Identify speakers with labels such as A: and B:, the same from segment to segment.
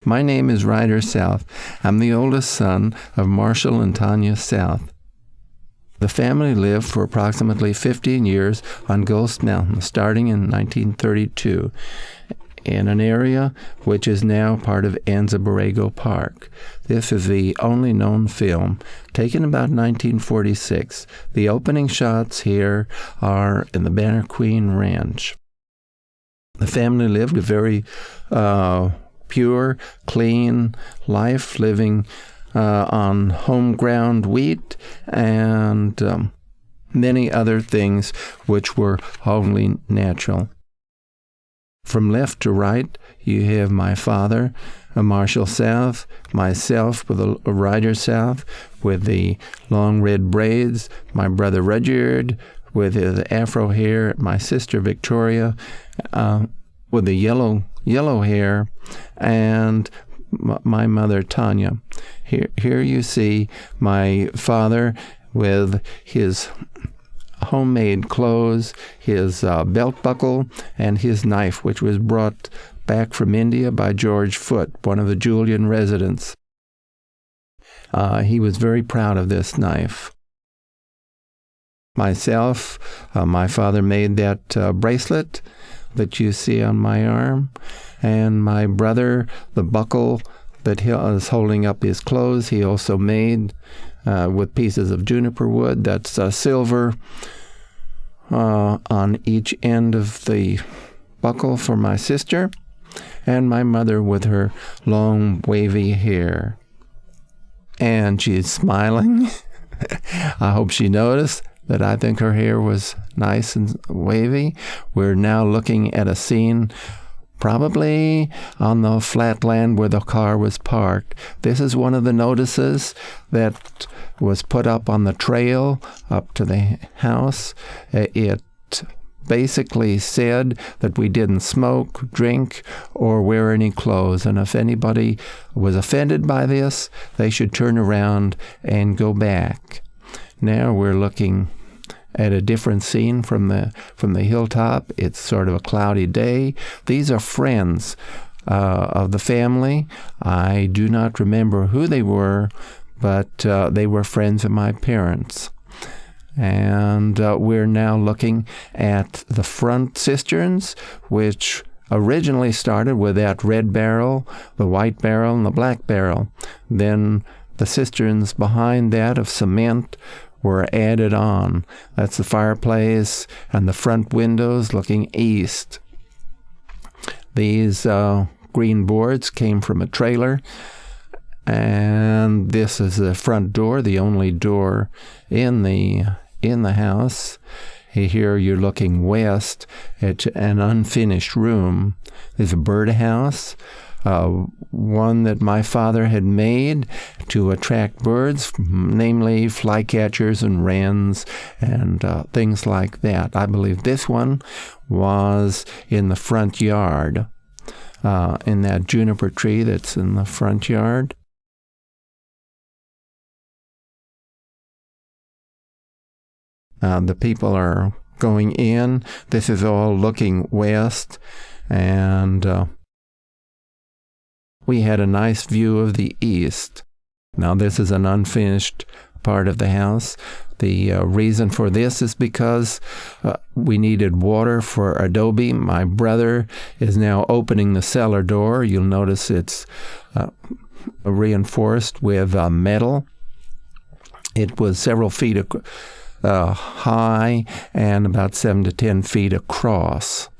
A: My name is Ryder South. I'm the oldest son of Marshal and Tanya South. The family lived for approximately 15 years on Ghost Mountain, starting in 1932, in an area which is now part of Anza Borrego Park. This is the only known film, taken about 1946. The opening shots here are in the Banner Queen Ranch. The family lived a very pure, clean life, living on home-ground wheat and many other things which were wholly natural. From left to right, you have my father, Marshal South, myself with a Ryder South with the long red braids, my brother Rudyard with his afro hair, my sister Victoria with the yellow hair, and my mother Tanya. Here you see my father with his homemade clothes, his belt buckle, and his knife, which was brought back from India by George Foote, one of the Julian residents. He was very proud of this knife. Myself, my father made that bracelet that you see on my arm, and my brother, the buckle that he is holding up his clothes, he also made with pieces of juniper wood. That's silver on each end of the buckle for my sister, and my mother with her long wavy hair. And she's smiling. I hope she noticed that I think her hair was nice and wavy. We're now looking at a scene probably on the flat land where the car was parked. This is one of the notices that was put up on the trail up to the house. It basically said that we didn't smoke, drink, or wear any clothes. And if anybody was offended by this, they should turn around and go back. Now we're looking at a different scene from the hilltop. It's sort of a cloudy day. These are friends of the family. I do not remember who they were, but they were friends of my parents. And we're now looking at the front cisterns, which originally started with that red barrel, the white barrel, and the black barrel. Then the cisterns behind that of cement were added on. That's the fireplace and the front windows looking east. These green boards came from a trailer, and this is the front door, the only door in the house. Here you're looking west at an unfinished room. There's a birdhouse, one that my father had made to attract birds, namely flycatchers and wrens and things like that. I believe this one was in the front yard, in that juniper tree that's in the front yard. The people are going in. This is all looking west, and we had a nice view of the east. Now this is an unfinished part of the house. The reason for this is because we needed water for adobe. My brother is now opening the cellar door. You'll notice it's reinforced with metal. It was several feet high and about 7 to 10 feet across.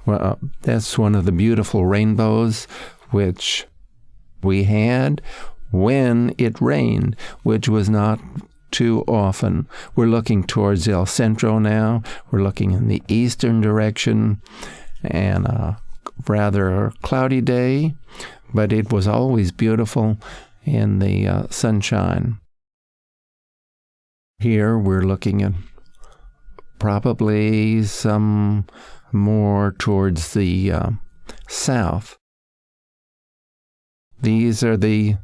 A: Well, that's one of the beautiful rainbows which we had when it rained, which was not too often. We're looking towards El Centro now. We're looking in the eastern direction, and a rather cloudy day, but it was always beautiful in the sunshine. Here we're looking at probably some more towards the south. These are the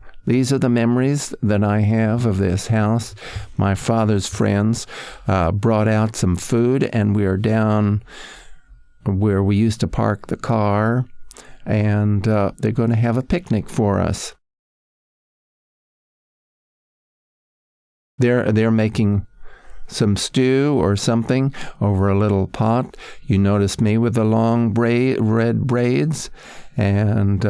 A: memories that I have of this house. My father's friends brought out some food, and we are down where we used to park the car, and they're going to have a picnic for us. They're making some stew or something over a little pot. You notice me with the long red braids, and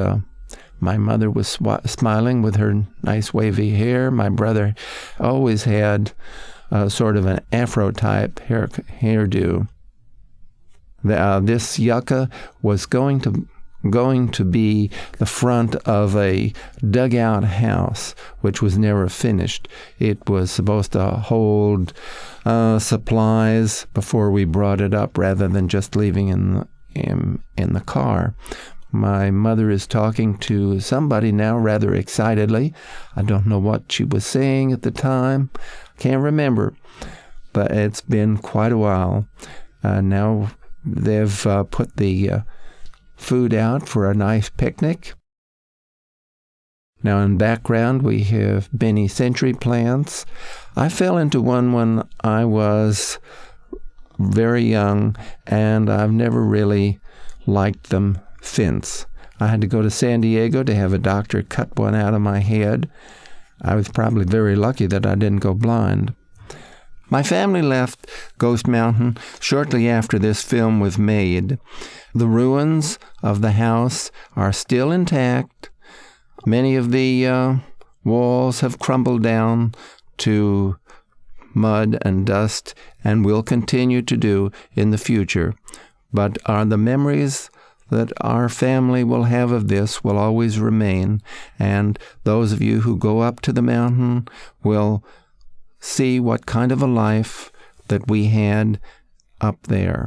A: my mother was smiling with her nice wavy hair. My brother always had sort of an Afro-type hairdo. This yucca was going to be the front of a dugout house, which was never finished. It was supposed to hold supplies before we brought it up, rather than just leaving in the car. My mother is talking to somebody now rather excitedly. I don't know what she was saying at the time. Can't remember, but it's been quite a while. Now they've put the food out for a nice picnic. Now in background we have many century plants. I fell into one when I was very young, and I've never really liked them since. I had to go to San Diego to have a doctor cut one out of my head. I was probably very lucky that I didn't go blind. My family left Ghost Mountain shortly after this film was made. The ruins of the house are still intact. Many of the walls have crumbled down to mud and dust, and will continue to do in the future. But the memories that our family will have of this will always remain, and those of you who go up to the mountain will see what kind of a life that we had up there.